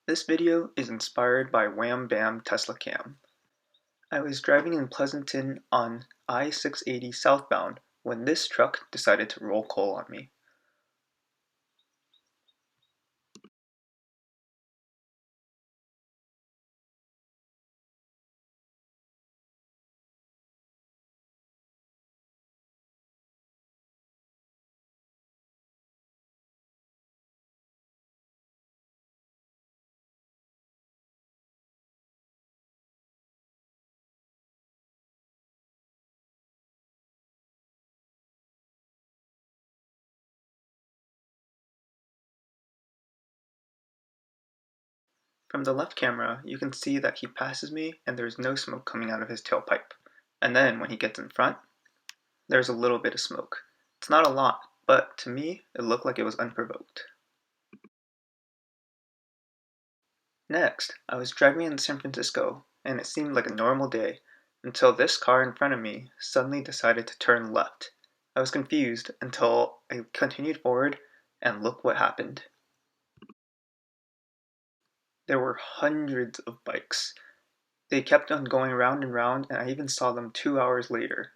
This video is inspired by Wham Bam Tesla Cam. I was driving in Pleasanton on I-680 southbound when this truck decided to roll coal on me. From the left camera, you can see that he passes me and there's no smoke coming out of his tailpipe. And then when he gets in front, there's a little bit of smoke. It's not a lot, but to me, it looked like it was unprovoked. Next, I was driving in San Francisco, and it seemed like a normal day, until this car in front of me suddenly decided to turn left. I was confused until I continued forward, and look what happened. There were hundreds of bikes. They kept on going round and round, and I even saw them 2 hours later.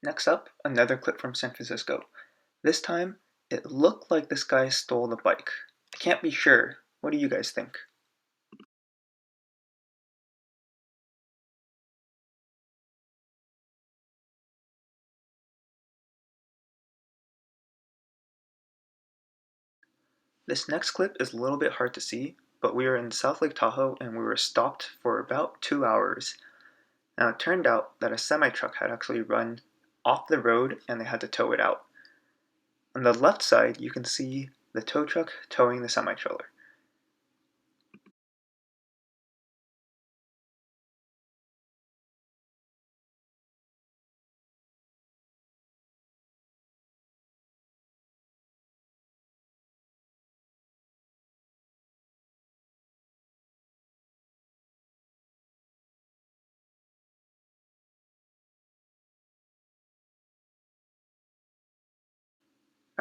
Next up, another clip from San Francisco. This time, it looked like this guy stole the bike. I can't be sure. What do you guys think? This next clip is a little bit hard to see, but we were in South Lake Tahoe and we were stopped for about 2 hours. Now it turned out that a semi-truck had actually run off the road and they had to tow it out. On the left side, you can see the tow truck towing the semi-trailer.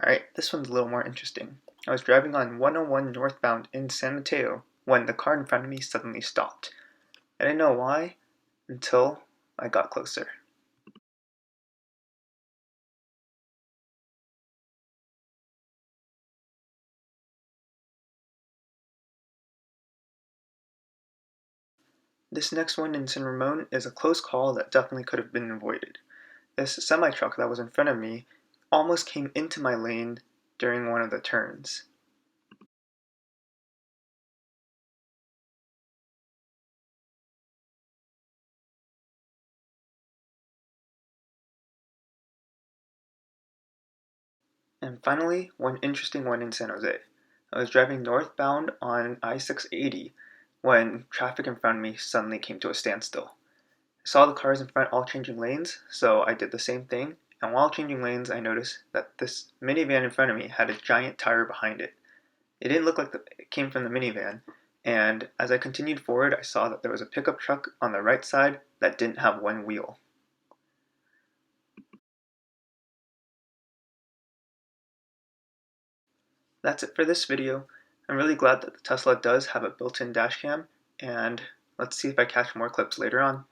Alright, this one's a little more interesting. I was driving on 101 northbound in San Mateo when the car in front of me suddenly stopped. I didn't know why until I got closer. This next one in San Ramon is a close call that definitely could have been avoided. This semi-truck that was in front of me almost came into my lane during one of the turns. And finally, one interesting one in San Jose. I was driving northbound on I-680 when traffic in front of me suddenly came to a standstill. I saw the cars in front all changing lanes, so I did the same thing, and while changing lanes I noticed that this minivan in front of me had a giant tire behind it. It didn't look like it came from the minivan, and as I continued forward I saw that there was a pickup truck on the right side that didn't have one wheel. That's it for this video. I'm really glad that the Tesla does have a built-in dash cam, and let's see if I catch more clips later on.